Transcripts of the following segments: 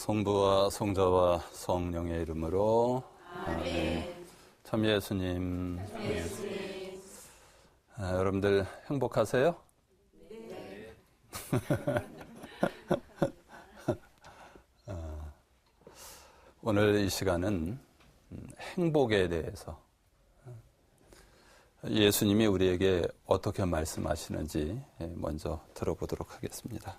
성부와 성자와 성령의 이름으로 아멘. 참 예수님. 여러분들 행복하세요? 네. 오늘 이 시간은 행복에 대해서 예수님이 우리에게 어떻게 말씀하시는지 먼저 들어보도록 하겠습니다.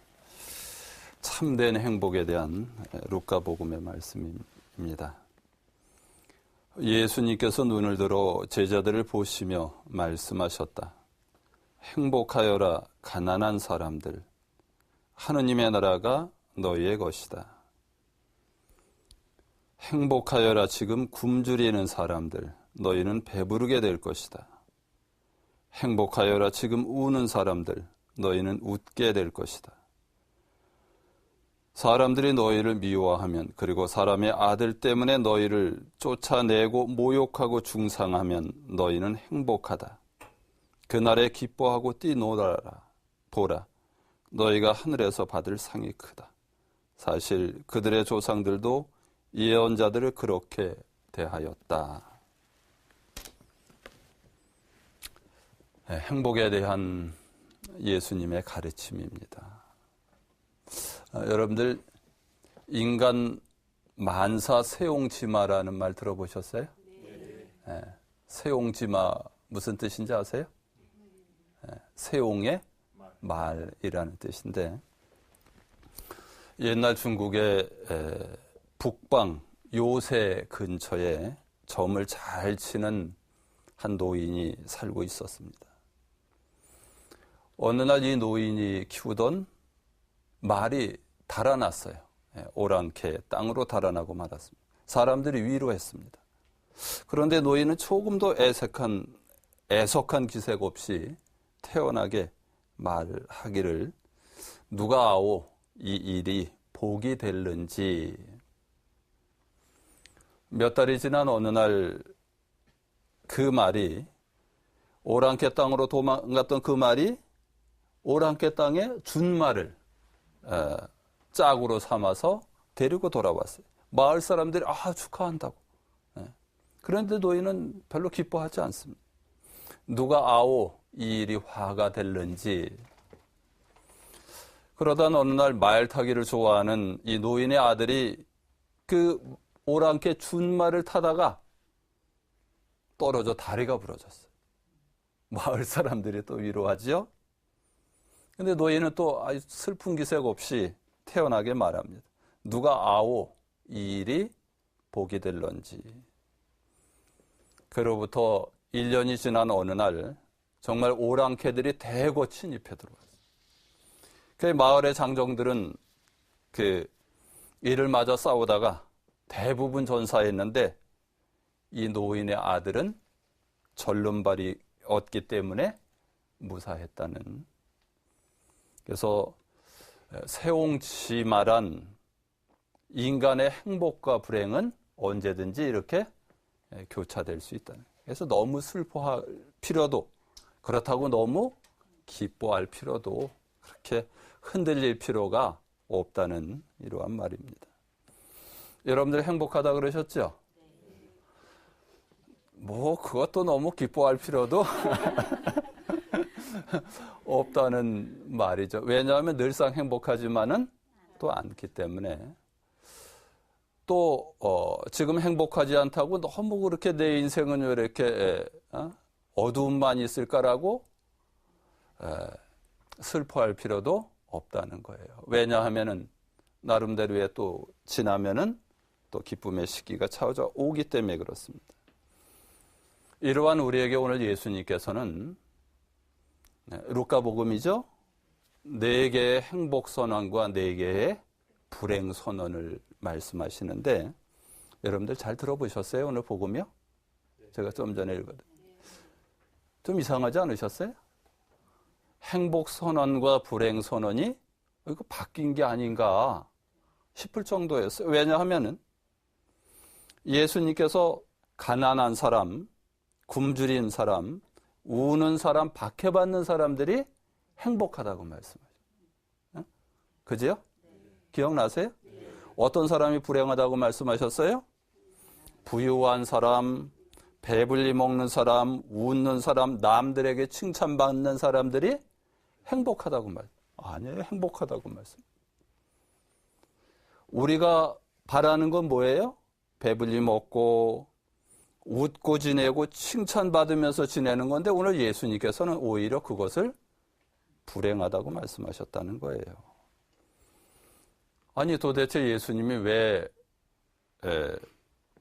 참된 행복에 대한 루카복음의 말씀입니다. 예수님께서 눈을 들어 제자들을 보시며 말씀하셨다. 행복하여라 가난한 사람들, 하느님의 나라가 너희의 것이다. 행복하여라 지금 굶주리는 사람들, 너희는 배부르게 될 것이다. 행복하여라 지금 우는 사람들, 너희는 웃게 될 것이다. 사람들이 너희를 미워하면, 그리고 사람의 아들 때문에 너희를 쫓아내고 모욕하고 중상하면 너희는 행복하다. 그날에 기뻐하고 뛰놀아라. 보라, 너희가 하늘에서 받을 상이 크다. 사실 그들의 조상들도 예언자들을 그렇게 대하였다. 행복에 대한 예수님의 가르침입니다. 여러분들 인간 만사 세옹지마라는 말 들어보셨어요? 네. 세옹지마 무슨 뜻인지 아세요? 세옹의 말이라는 뜻인데, 옛날 중국의 북방 요새 근처에 점을 잘 치는 한 노인이 살고 있었습니다. 어느 날 이 노인이 키우던 말이 달아났어요. 오랑캐 땅으로 달아나고 말았습니다. 사람들이 위로했습니다. 그런데 노인은 조금도 애석한 기색 없이 태연하게 말하기를, 누가 아오 이 일이 복이 될는지. 몇 달이 지난 어느 날 그 말이, 오랑캐 땅으로 도망갔던 그 말이 오랑캐 땅에 준말을 짝으로 삼아서 데리고 돌아왔어요. 마을 사람들이 축하한다고. 그런데 노인은 별로 기뻐하지 않습니다. 누가 아오 이 일이 화가 될는지. 그러던 어느 날 말 타기를 좋아하는 이 노인의 아들이 그 오랑캐 준말을 타다가 떨어져 다리가 부러졌어요. 마을 사람들이 또 위로하지요. 근데 노인은 또 아주 슬픈 기색 없이 태연하게 말합니다. 누가 아오 이 일이 복이 될런지. 그로부터 1년이 지난 어느 날 정말 오랑캐들이 대거 침입해 들어왔어요. 그 마을의 장정들은 그 이를 맞아 싸우다가 대부분 전사했는데, 이 노인의 아들은 절름발이 얻기 때문에 무사했다는. 그래서 세옹지마란 인간의 행복과 불행은 언제든지 이렇게 교차될 수 있다는. 그래서 너무 슬퍼할 필요도, 그렇다고 너무 기뻐할 필요도, 그렇게 흔들릴 필요가 없다는 이러한 말입니다. 여러분들 행복하다 그러셨죠? 그것도 너무 기뻐할 필요도 없다는 말이죠. 왜냐하면 늘상 행복하지만은 또 않기 때문에. 또 지금 행복하지 않다고 너무 그렇게 내 인생은 왜 이렇게 어두움만 있을까라고 슬퍼할 필요도 없다는 거예요. 왜냐하면은 나름대로의 또 지나면은 또 기쁨의 시기가 찾아오기 때문에 그렇습니다. 이러한 우리에게 오늘 예수님께서는 루카복음이죠. 4개의 행복 선언과 4개의 불행 선언을 말씀하시는데, 여러분들 잘 들어보셨어요? 오늘 복음이요? 제가 좀 전에 읽었는데 좀 이상하지 않으셨어요? 행복 선언과 불행 선언이 이거 바뀐 게 아닌가 싶을 정도였어요. 왜냐하면은 예수님께서 가난한 사람, 굶주린 사람, 우는 사람, 박해받는 사람들이 행복하다고 말씀하셔요. 그죠? 기억나세요? 어떤 사람이 불행하다고 말씀하셨어요? 부유한 사람, 배불리 먹는 사람, 웃는 사람, 남들에게 칭찬받는 사람들이 행복하다고 아니에요. 행복하다고 말씀. 우리가 바라는 건 뭐예요? 배불리 먹고 웃고 지내고 칭찬받으면서 지내는 건데 오늘 예수님께서는 오히려 그것을 불행하다고 말씀하셨다는 거예요. 아니 도대체 예수님이 왜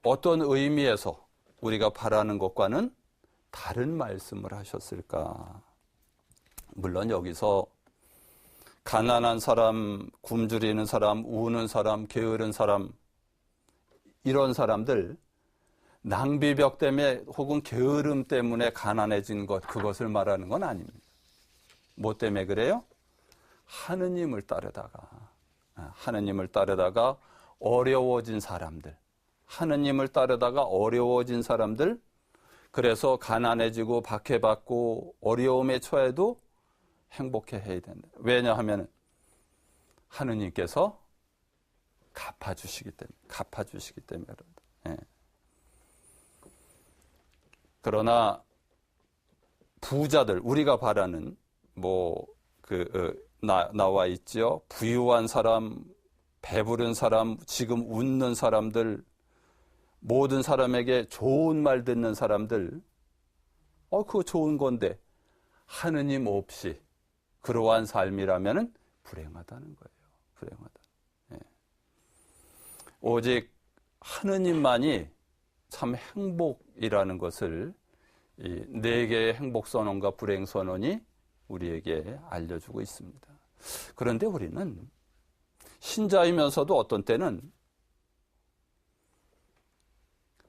어떤 의미에서 우리가 바라는 것과는 다른 말씀을 하셨을까? 물론 여기서 가난한 사람, 굶주리는 사람, 우는 사람, 게으른 사람 이런 사람들 낭비벽 때문에 혹은 게으름 때문에 가난해진 것 그것을 말하는 건 아닙니다. 뭐 때문에 그래요? 하느님을 따르다가 어려워진 사람들 하느님을 따르다가 어려워진 사람들 그래서 가난해지고 박해받고 어려움에 처해도 행복해해야 된다. 왜냐하면 하느님께서 갚아주시기 때문에 그런다. 예. 그러나 부자들 우리가 바라는 나와 있지요. 부유한 사람, 배부른 사람, 지금 웃는 사람들, 모든 사람에게 좋은 말 듣는 사람들, 그거 좋은 건데 하느님 없이 그러한 삶이라면 불행하다는 거예요. 불행하다. 예. 오직 하느님만이 참 행복이라는 것을 이 네 개의 행복 선언과 불행 선언이 우리에게 알려주고 있습니다. 그런데 우리는 신자이면서도 어떤 때는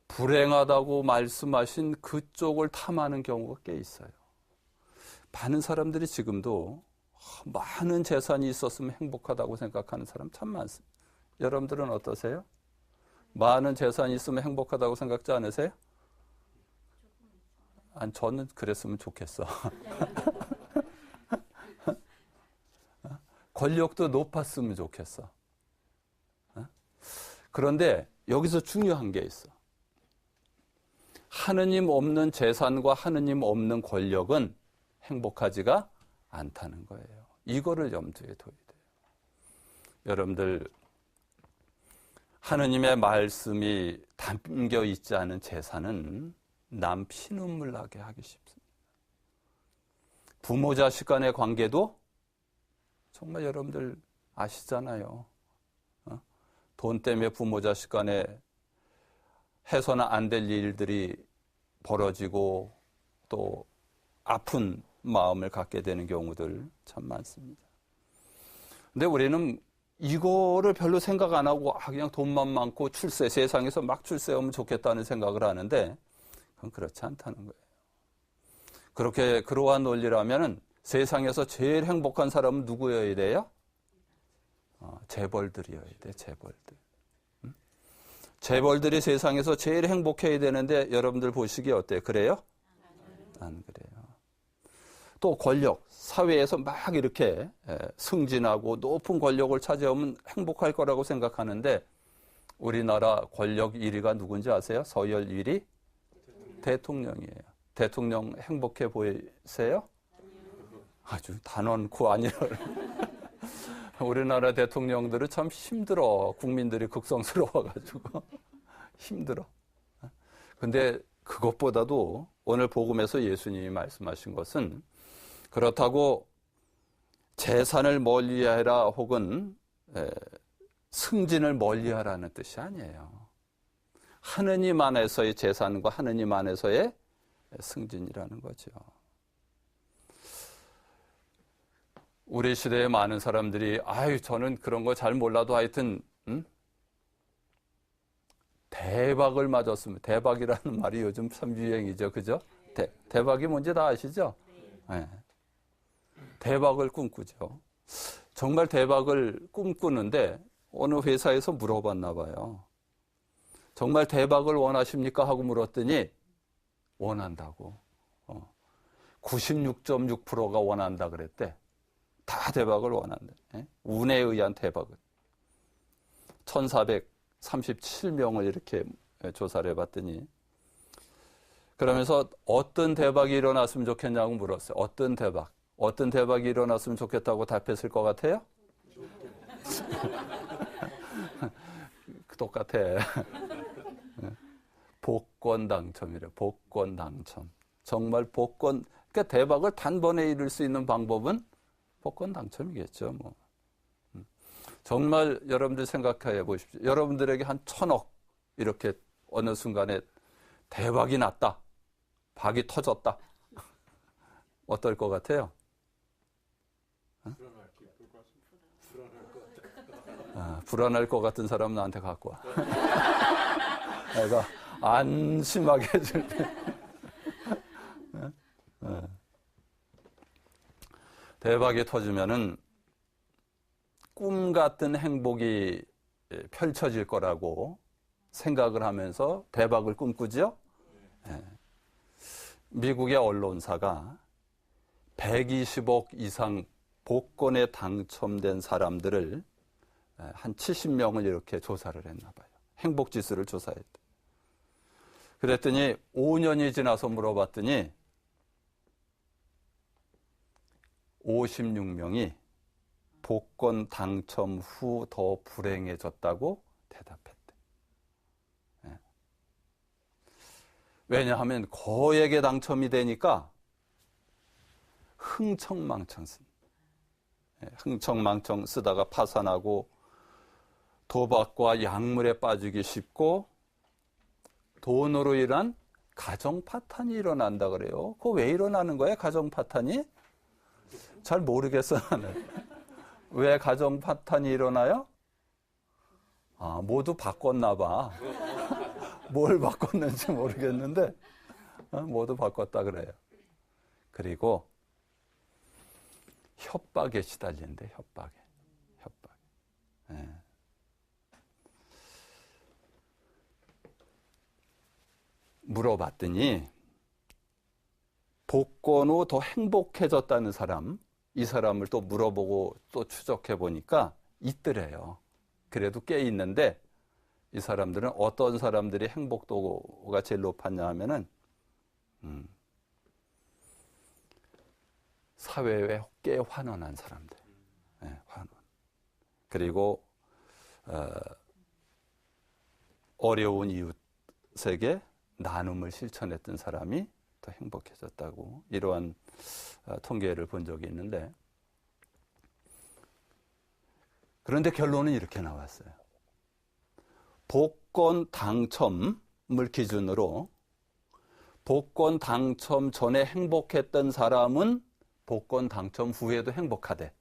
불행하다고 말씀하신 그쪽을 탐하는 경우가 꽤 있어요. 많은 사람들이 지금도 많은 재산이 있었으면 행복하다고 생각하는 사람 참 많습니다. 여러분들은 어떠세요? 많은 재산이 있으면 행복하다고 생각지 않으세요? 아니, 저는 그랬으면 좋겠어. 권력도 높았으면 좋겠어. 그런데 여기서 중요한 게 있어. 하느님 없는 재산과 하느님 없는 권력은 행복하지가 않다는 거예요. 이거를 염두에 둬야 돼요. 여러분들 하느님의 말씀이 담겨 있지 않은 재산은 남 피눈물 나게 하기 쉽습니다. 부모 자식 간의 관계도 정말 여러분들 아시잖아요. 돈 때문에 부모 자식 간에 해서는 안 될 일들이 벌어지고 또 아픈 마음을 갖게 되는 경우들 참 많습니다. 근데 우리는 이거를 별로 생각 안 하고 그냥 돈만 많고 세상에서 막 출세하면 좋겠다는 생각을 하는데 그건 그렇지 않다는 거예요. 그러한 논리라면 세상에서 제일 행복한 사람은 누구여야 돼요? 재벌들이어야 돼, 재벌들. 재벌들이 세상에서 제일 행복해야 되는데 여러분들 보시기에 어때요? 그래요? 안 그래요. 또 권력, 사회에서 막 이렇게 승진하고 높은 권력을 차지하면 행복할 거라고 생각하는데 우리나라 권력 1위가 누군지 아세요? 서열 1위? 대통령이에요. 대통령 행복해 보이세요? 아주 단언코 아니라. 우리나라 대통령들은 참 힘들어. 국민들이 극성스러워가지고 힘들어. 근데 그것보다도 오늘 복음에서 예수님이 말씀하신 것은 그렇다고 재산을 멀리하라 혹은 승진을 멀리하라는 뜻이 아니에요. 하느님 안에서의 재산과 하느님 안에서의 승진이라는 거죠. 우리 시대에 많은 사람들이 저는 그런 거 잘 몰라도 하여튼 대박을 맞았으면 대박이라는 말이 요즘 참 유행이죠. 그죠? 대박이 뭔지 다 아시죠? 네. 대박을 꿈꾸죠. 정말 대박을 꿈꾸는데 어느 회사에서 물어봤나 봐요. 정말 대박을 원하십니까? 하고 물었더니 원한다고. 96.6%가 원한다 그랬대. 다 대박을 원한대. 운에 의한 대박을. 1437명을 이렇게 조사를 해봤더니, 그러면서 어떤 대박이 일어났으면 좋겠냐고 물었어요. 어떤 대박이 일어났으면 좋겠다고 답했을 것 같아요? 똑같아. 복권 당첨이래. 복권 당첨. 정말 복권, 그러니까 대박을 단번에 이룰 수 있는 방법은 복권 당첨이겠죠. 뭐. 정말 여러분들 생각해 보십시오. 여러분들에게 한 1,000억 이렇게 어느 순간에 대박이 났다. 박이 터졌다. 어떨 것 같아요? 불안할 것 같은 사람은 나한테 갖고 와. 내가 안심하게 해줄 때. 대박이 터지면은 꿈 같은 행복이 펼쳐질 거라고 생각을 하면서 대박을 꿈꾸죠. 미국의 언론사가 120억 이상 복권에 당첨된 사람들을 한 70명을 이렇게 조사를 했나 봐요. 행복지수를 조사했대. 그랬더니 5년이 지나서 물어봤더니 56명이 복권 당첨 후 더 불행해졌다고 대답했대. 왜냐하면 거액에 당첨이 되니까 흥청망청 쓰다가 파산하고 도박과 약물에 빠지기 쉽고 돈으로 인한 가정 파탄이 일어난다 그래요. 그거 왜 일어나는 거예요? 가정 파탄이? 잘 모르겠어 나는. 왜 가정 파탄이 일어나요? 모두 바꿨나 봐. 뭘 바꿨는지 모르겠는데 모두 바꿨다 그래요. 그리고 협박에 시달린대. 협박에. 물어봤더니 복권 후 더 행복해졌다는 사람, 이 사람을 또 물어보고 또 추적해 보니까 있더래요. 그래도 꽤 있는데 이 사람들은 어떤 사람들이 행복도가 제일 높았냐 하면은 사회에 꽤 환원한 사람들. 환원. 그리고 어려운 이웃에게 나눔을 실천했던 사람이 더 행복해졌다고 이러한 통계를 본 적이 있는데, 그런데 결론은 이렇게 나왔어요. 복권 당첨을 기준으로 복권 당첨 전에 행복했던 사람은 복권 당첨 후에도 행복하대.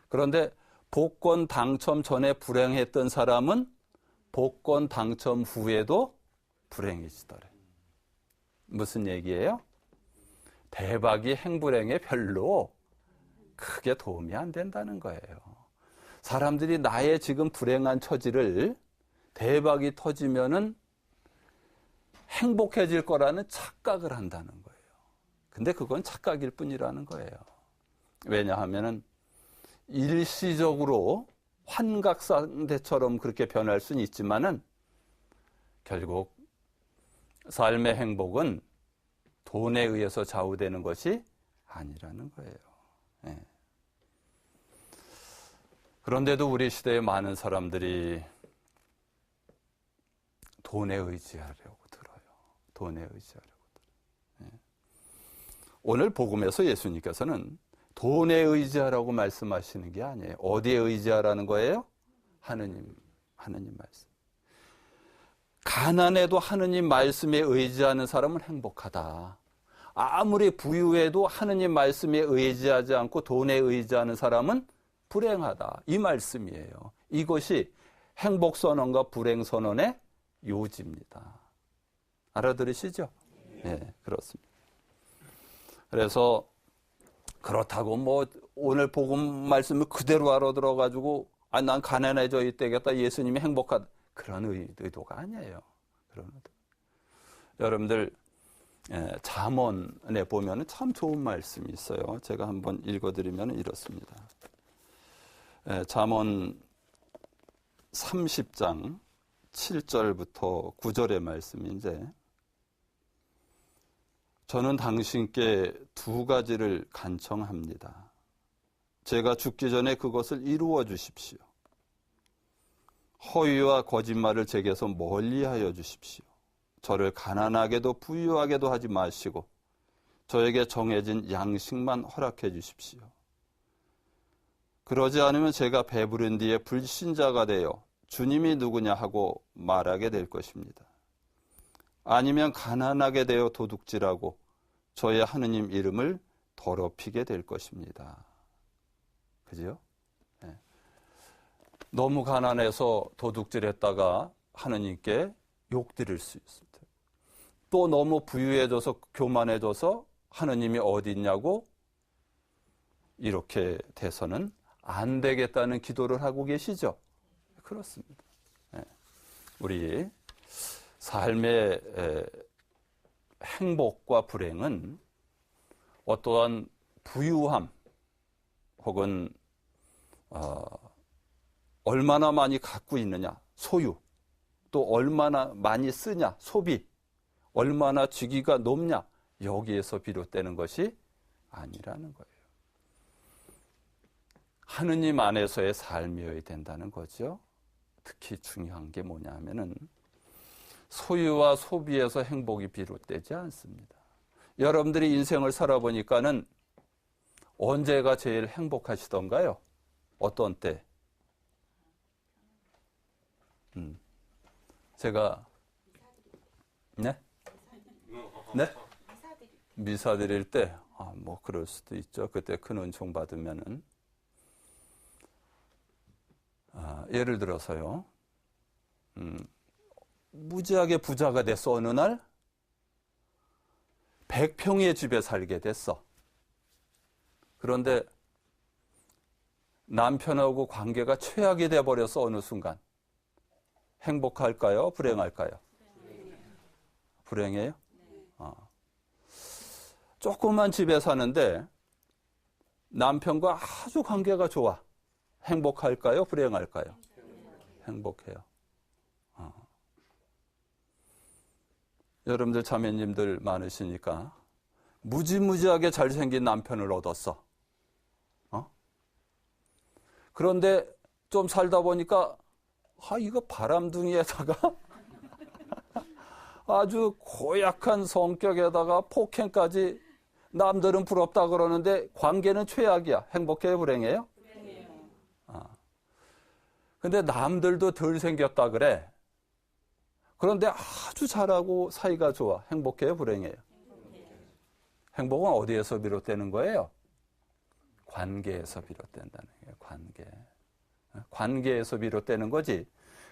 그런데 복권 당첨 전에 불행했던 사람은 복권 당첨 후에도 불행해지더래. 무슨 얘기예요? 대박이 행불행에 별로 크게 도움이 안 된다는 거예요. 사람들이 나의 지금 불행한 처지를 대박이 터지면은 행복해질 거라는 착각을 한다는 거예요. 근데 그건 착각일 뿐이라는 거예요. 왜냐하면은 일시적으로 환각상태처럼 그렇게 변할 수는 있지만은 결국 삶의 행복은 돈에 의해서 좌우되는 것이 아니라는 거예요. 그런데도 우리 시대의 많은 사람들이 돈에 의지하려고 들어요. 돈에 의지하려고 들어요. 오늘 복음에서 예수님께서는 돈에 의지하라고 말씀하시는 게 아니에요. 어디에 의지하라는 거예요? 하느님 말씀. 가난해도 하느님 말씀에 의지하는 사람은 행복하다. 아무리 부유해도 하느님 말씀에 의지하지 않고 돈에 의지하는 사람은 불행하다. 이 말씀이에요. 이것이 행복선언과 불행선언의 요지입니다. 알아들으시죠? 네, 그렇습니다. 그래서 그렇다고 뭐 오늘 복음 말씀을 그대로 알아들어가지고 난 가난해져 있다겠다, 예수님이 행복하다, 그런 의도가 아니에요. 그런 의도. 여러분들 잠언에 보면 참 좋은 말씀이 있어요. 제가 한번 읽어드리면 이렇습니다. 잠언 30장 7절부터 9절의 말씀인데, 저는 당신께 두 가지를 간청합니다. 제가 죽기 전에 그것을 이루어 주십시오. 허위와 거짓말을 제게서 멀리하여 주십시오. 저를 가난하게도 부유하게도 하지 마시고 저에게 정해진 양식만 허락해 주십시오. 그러지 않으면 제가 배부른 뒤에 불신자가 되어 주님이 누구냐 하고 말하게 될 것입니다. 아니면 가난하게 되어 도둑질하고 저의 하느님 이름을 더럽히게 될 것입니다. 그죠? 네. 너무 가난해서 도둑질했다가 하느님께 욕 드릴 수 있습니다. 또 너무 부유해져서 교만해져서 하느님이 어디 있냐고 이렇게 돼서는 안 되겠다는 기도를 하고 계시죠? 그렇습니다. 네. 우리 삶의 행복과 불행은 어떠한 부유함 혹은 얼마나 많이 갖고 있느냐, 소유, 또 얼마나 많이 쓰냐, 소비, 얼마나 직위가 높냐, 여기에서 비롯되는 것이 아니라는 거예요. 하느님 안에서의 삶이어야 된다는 거죠. 특히 중요한 게 뭐냐 하면은 소유와 소비에서 행복이 비롯되지 않습니다. 여러분들이 인생을 살아보니까는 언제가 제일 행복하시던가요? 어떤 때? 제가 네? 네? 미사 드릴 때? 뭐 그럴 수도 있죠. 그때 큰 은총 받으면은 예를 들어서요. 무지하게 부자가 됐어. 어느 날 100평의 집에 살게 됐어. 그런데 남편하고 관계가 최악이 돼버려서 어느 순간 행복할까요? 불행할까요? 불행해요? 조그만 집에 사는데 남편과 아주 관계가 좋아. 행복할까요? 불행할까요? 행복해요. 여러분들 자매님들 많으시니까 무지무지하게 잘생긴 남편을 얻었어. 그런데 좀 살다 보니까 이거 바람둥이에다가 아주 고약한 성격에다가 폭행까지 남들은 부럽다 그러는데 관계는 최악이야. 행복해요? 불행해요? 불행해요. 근데 남들도 덜 생겼다 그래. 그런데 아주 잘하고 사이가 좋아. 행복해요? 불행해요? 행복은 어디에서 비롯되는 거예요? 관계에서 비롯된다는 거예요. 관계에서 비롯되는 거지.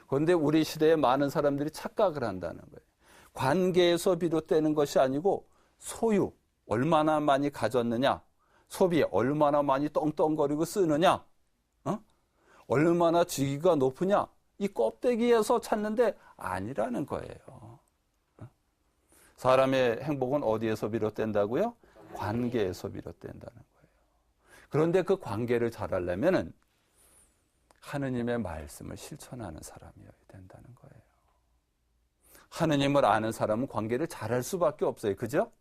그런데 우리 시대에 많은 사람들이 착각을 한다는 거예요. 관계에서 비롯되는 것이 아니고 소유, 얼마나 많이 가졌느냐, 소비, 얼마나 많이 떵떵거리고 쓰느냐, 얼마나 직위가 높으냐, 이 껍데기에서 찾는데 아니라는 거예요. 사람의 행복은 어디에서 비롯된다고요? 관계에서 비롯된다는 거예요. 그런데 그 관계를 잘하려면은 하느님의 말씀을 실천하는 사람이어야 된다는 거예요. 하느님을 아는 사람은 관계를 잘할 수밖에 없어요. 그죠?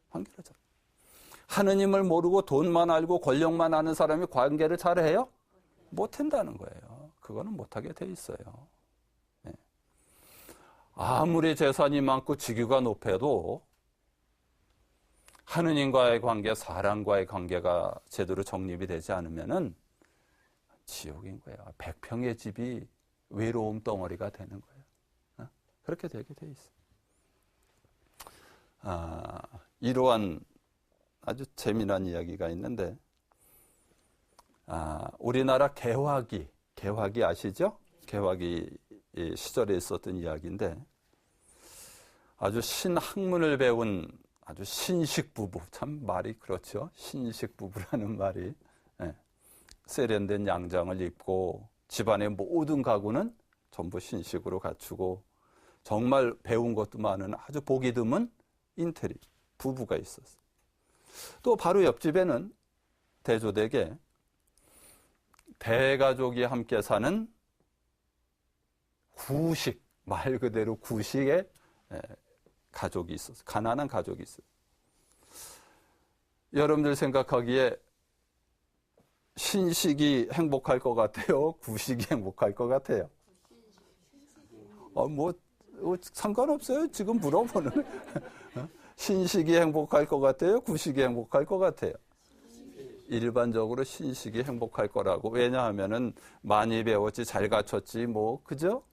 관계를 잘. 하느님을 모르고 돈만 알고 권력만 아는 사람이 관계를 잘해요? 못한다는 거예요. 그거는 못하게 돼 있어요. 네. 아무리 재산이 많고 직위가 높아도 하느님과의 관계, 사람과의 관계가 제대로 정립이 되지 않으면은 지옥인 거예요. 100평의 집이 외로움 덩어리가 되는 거예요. 그렇게 되게 돼 있어요. 이러한 아주 재미난 이야기가 있는데, 우리나라 개화기 아시죠? 개화기 시절에 있었던 이야기인데, 아주 신학문을 배운 아주 신식 부부, 참 말이 그렇죠. 신식 부부라는 말이. 세련된 양장을 입고 집안의 모든 가구는 전부 신식으로 갖추고 정말 배운 것도 많은 아주 보기 드문 인테리 부부가 있었어요. 또 바로 옆집에는 대조되게 대가족이 함께 사는 구식, 말 그대로 구식의 가족이 있었어요. 가난한 가족이 있어요. 여러분들 생각하기에 신식이 행복할 것 같아요? 구식이 행복할 것 같아요? 상관없어요. 지금 물어보는. 신식이 행복할 것 같아요? 구식이 행복할 것 같아요? 일반적으로 신식이 행복할 거라고. 왜냐하면은 많이 배웠지, 잘 갖췄지, 그죠?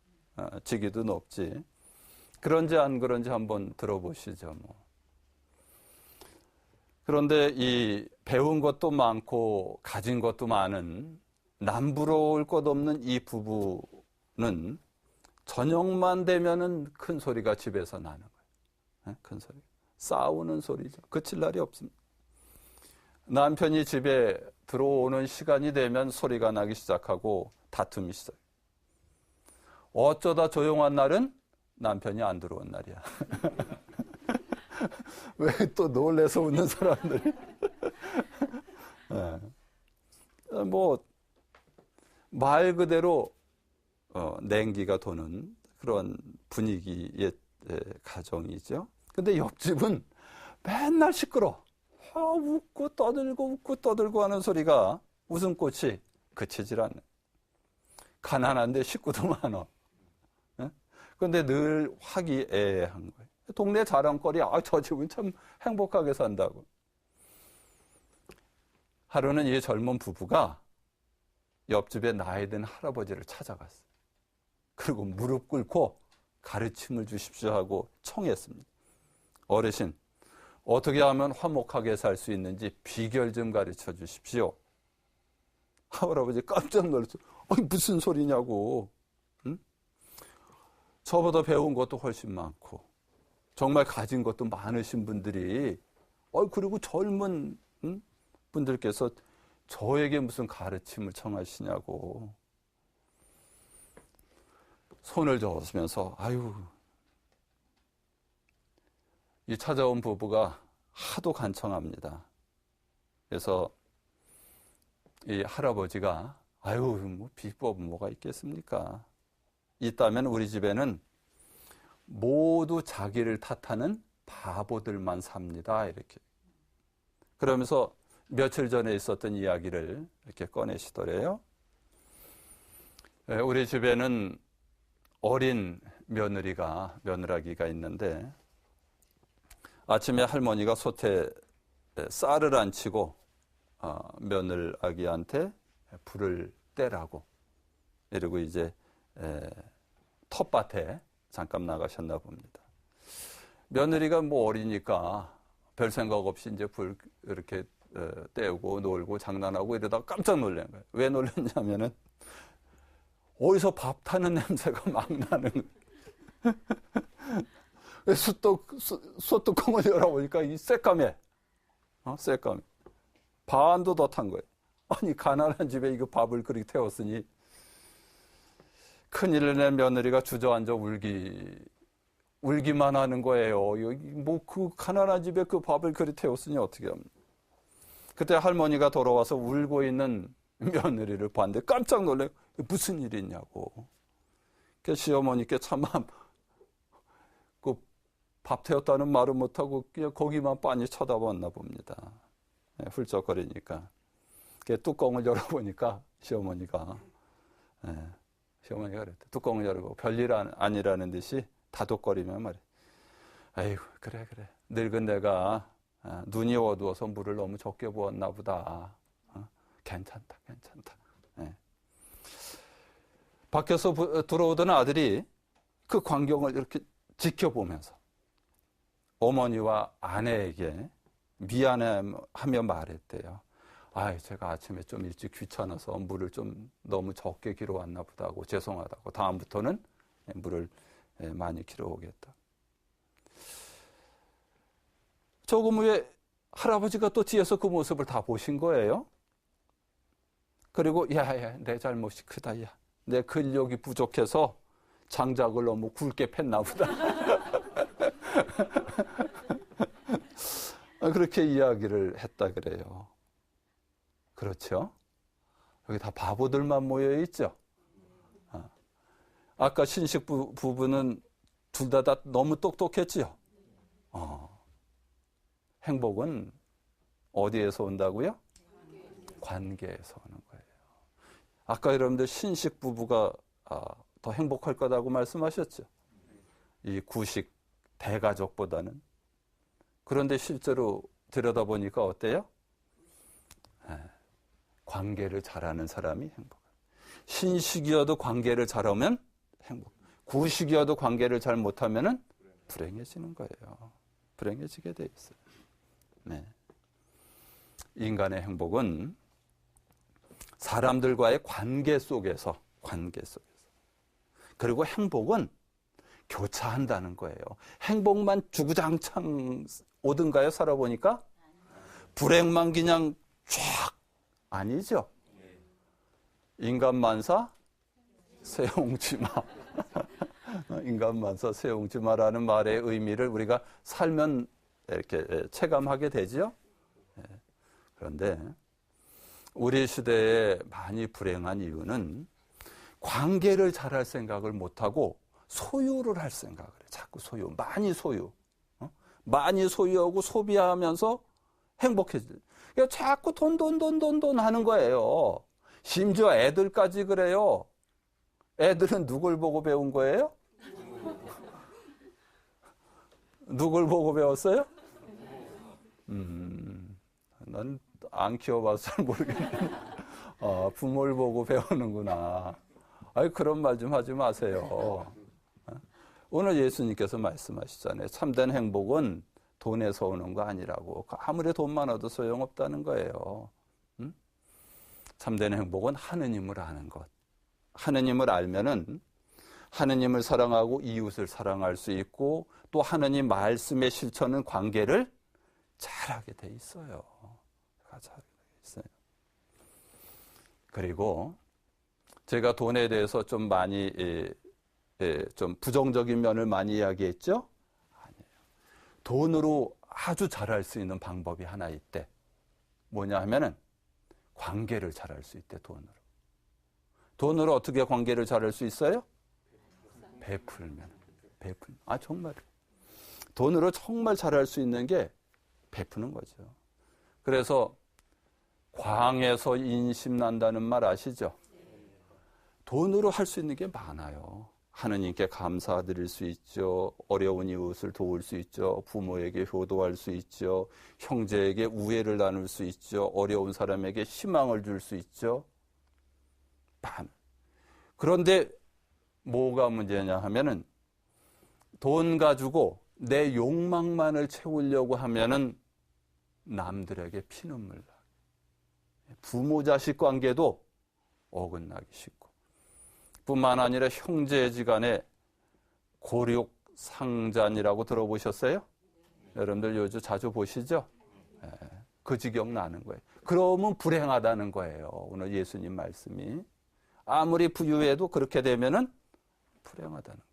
직위도 높지. 그런지 안 그런지 한번 들어보시죠, 그런데 이 배운 것도 많고 가진 것도 많은 남부러울 것 없는 이 부부는 저녁만 되면은 큰 소리가 집에서 나는 거예요. 큰 소리. 싸우는 소리죠. 그칠 날이 없습니다. 남편이 집에 들어오는 시간이 되면 소리가 나기 시작하고 다툼이 시작해요. 어쩌다 조용한 날은 남편이 안 들어온 날이야. 왜 또 놀래서 웃는 사람들이? 말 그대로 냉기가 도는 그런 분위기의 가정이죠. 근데 옆집은 맨날 시끄러. 웃고 떠들고 하는 소리가 웃음꽃이 그치질 않네. 가난한데 식구도 많아. 그런데 늘 화기애애한 거예요. 동네 자랑거리, 저 집은 참 행복하게 산다고. 하루는 이 젊은 부부가 옆집에 나이 든 할아버지를 찾아갔어요. 그리고 무릎 꿇고 가르침을 주십시오 하고 청했습니다. 어르신, 어떻게 하면 화목하게 살 수 있는지 비결 좀 가르쳐 주십시오. 할아버지 깜짝 놀랐어요. 무슨 소리냐고. 응? 저보다 배운 것도 훨씬 많고 정말 가진 것도 많으신 분들이 그리고 젊은 분들께서 저에게 무슨 가르침을 청하시냐고. 손을 저으면서 이 찾아온 부부가 하도 간청합니다. 그래서 이 할아버지가 비법은 뭐가 있겠습니까? 있다면 우리 집에는 모두 자기를 탓하는 바보들만 삽니다. 이렇게. 그러면서 며칠 전에 있었던 이야기를 이렇게 꺼내시더래요. 우리 집에는 어린 며느라기가 있는데 아침에 할머니가 솥에 쌀을 안 치고 며느라기한테 불을 떼라고 이러고 이제 텃밭에 잠깐 나가셨나 봅니다. 며느리가 어리니까 별 생각 없이 이제 불 이렇게 떼우고 놀고 장난하고 이러다가 깜짝 놀란 거예요. 왜 놀랐냐면은 어디서 밥 타는 냄새가 막 나는 거예요. 솥뚜껑을 열어보니까 이 새까매. 새까매. 반도 더 탄 거예요. 아니, 가난한 집에 이거 밥을 그렇게 태웠으니 큰일을 낸 며느리가 주저앉아 울기만 하는 거예요. 그 가난한 집에 그 밥을 그렇게 태웠으니 어떻게 합니까? 그때 할머니가 돌아와서 울고 있는 며느리를 봤는데 깜짝 놀래. 무슨 일이 있냐고. 그 시어머니께 차마 그 밥 태웠다는 말은 못하고 그냥 거기만 빤히 쳐다봤나 봅니다. 훌쩍거리니까. 뚜껑을 열어보니까 시어머니가 그랬대. 뚜껑을 열고 별일 아니라는 듯이 다독거리면 말이야. 아이고, 그래. 늙은 내가 눈이 어두워서 물을 너무 적게 부었나 보다. 괜찮다. 밖에서 들어오던 아들이 그 광경을 이렇게 지켜보면서 어머니와 아내에게 미안해하며 말했대요. 제가 아침에 좀 일찍 귀찮아서 물을 좀 너무 적게 길어왔나 보다고 죄송하다고. 다음부터는 물을 많이 길어오겠다. 조금 후에 할아버지가 또 뒤에서 그 모습을 다 보신 거예요. 그리고 내 잘못이 크다. 내 근력이 부족해서 장작을 너무 굵게 팼나 보다. 그렇게 이야기를 했다 그래요. 그렇죠? 여기 다 바보들만 모여 있죠. 아까 신식 부부는 둘 다 너무 똑똑했지요. 행복은 어디에서 온다고요? 관계에서 오는 거예요. 아까 여러분들 신식 부부가 더 행복할 거라고 말씀하셨죠. 이 구식 대가족보다는. 그런데 실제로 들여다보니까 어때요? 관계를 잘하는 사람이 행복해요. 신식이어도 관계를 잘하면 행복. 구식이어도 관계를 잘 못하면 불행해지는 거예요. 불행해지게 돼 있어요. 네. 인간의 행복은 사람들과의 관계 속에서 그리고 행복은 교차한다는 거예요. 행복만 주구장창 오든가요? 살아보니까 불행만 그냥 쫙 아니죠. 인간 만사 새옹지마. 인간 만사 새옹지마라는 말의 의미를 우리가 살면 이렇게 체감하게 되죠. 그런데 우리 시대에 많이 불행한 이유는 관계를 잘할 생각을 못하고 소유를 할 생각을 해요. 자꾸 소유, 많이 소유. 많이 소유하고 소비하면서 행복해지죠. 그러니까 자꾸 돈 하는 거예요. 심지어 애들까지 그래요. 애들은 누굴 보고 배운 거예요? 누굴 보고 배웠어요? 난 안 키워봐서 잘 모르겠는데. 부모를 보고 배우는구나. 아이, 그런 말 좀 하지 마세요. 오늘 예수님께서 말씀하시잖아요. 참된 행복은 돈에서 오는 거 아니라고. 아무리 돈 많아도 소용없다는 거예요. 참된 행복은 하느님을 아는 것. 하느님을 알면은 하느님을 사랑하고 이웃을 사랑할 수 있고 또 하느님 말씀에 실천은 관계를 잘하게 돼 있어요. 잘하게 돼 있어요. 그리고 제가 돈에 대해서 좀 많이 좀 부정적인 면을 많이 이야기했죠? 아니에요. 돈으로 아주 잘할 수 있는 방법이 하나 있대. 뭐냐 하면은 관계를 잘할 수 있대, 돈으로. 돈으로 어떻게 관계를 잘할 수 있어요? 베풀면. 정말. 돈으로 정말 잘할 수 있는 게 베푸는 거죠. 그래서 광에서 인심 난다는 말 아시죠? 돈으로 할 수 있는 게 많아요. 하느님께 감사드릴 수 있죠. 어려운 이웃을 도울 수 있죠. 부모에게 효도할 수 있죠. 형제에게 우애를 나눌 수 있죠. 어려운 사람에게 희망을 줄 수 있죠. 그런데 뭐가 문제냐 하면은 돈 가지고 내 욕망만을 채우려고 하면은 남들에게 피눈물 나게. 부모 자식 관계도 어긋나기 쉽고 뿐만 아니라 형제지간에 고륙상잔이라고 들어보셨어요? 여러분들 요즘 자주 보시죠? 그 지경 나는 거예요. 그러면 불행하다는 거예요. 오늘 예수님 말씀이. 아무리 부유해도 그렇게 되면은 불행하다는 거예요.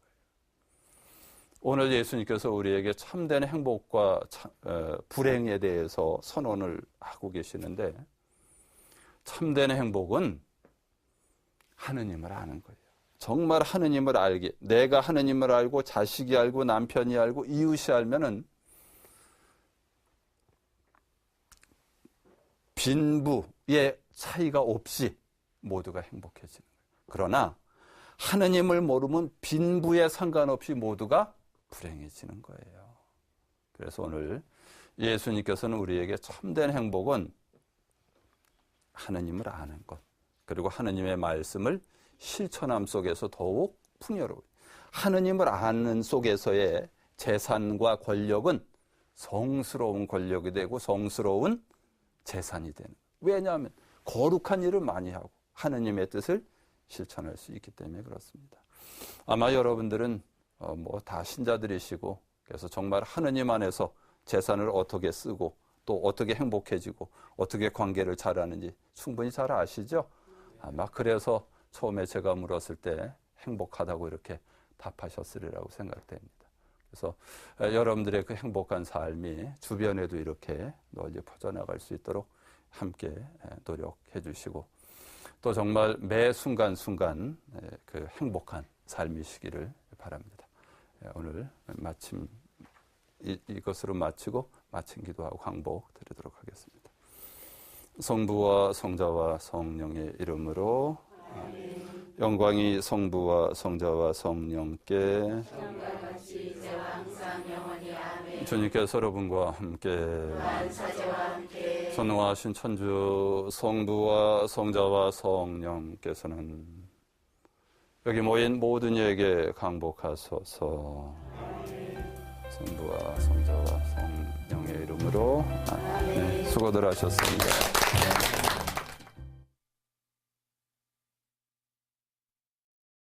오늘 예수님께서 우리에게 참된 행복과 불행에 대해서 선언을 하고 계시는데 참된 행복은 하느님을 아는 거예요. 정말 하느님을 알게, 내가 하느님을 알고 자식이 알고 남편이 알고 이웃이 알면은 빈부의 차이가 없이 모두가 행복해지는 거예요. 그러나 하느님을 모르면 빈부에 상관없이 모두가 불행해지는 거예요. 그래서 오늘 예수님께서는 우리에게 참된 행복은 하느님을 아는 것, 그리고 하느님의 말씀을 실천함 속에서 더욱 풍요로워요. 하느님을 아는 속에서의 재산과 권력은 성스러운 권력이 되고 성스러운 재산이 되는. 왜냐하면 거룩한 일을 많이 하고 하느님의 뜻을 실천할 수 있기 때문에 그렇습니다. 아마 여러분들은 다 신자들이시고 그래서 정말 하느님 안에서 재산을 어떻게 쓰고 또 어떻게 행복해지고 어떻게 관계를 잘하는지 충분히 잘 아시죠? 아마 그래서 처음에 제가 물었을 때 행복하다고 이렇게 답하셨으리라고 생각됩니다. 그래서 여러분들의 그 행복한 삶이 주변에도 이렇게 널리 퍼져나갈 수 있도록 함께 노력해 주시고 또 정말 매 순간순간 그 행복한 삶이시기를 바랍니다. 오늘 마침 이것으로 마치고 마침 기도하고 광복 드리도록 하겠습니다. 성부와 성자와 성령의 이름으로 아멘. 영광이 성부와 성자와 성령께 주님께서 여러분과 함께 선호하신 천주 성부와 성자와 성령께서는 여기 모인 모든 이에게 강복하소서. 성부와 성자와 성령의 이름으로 아멘. 수고들 하셨습니다.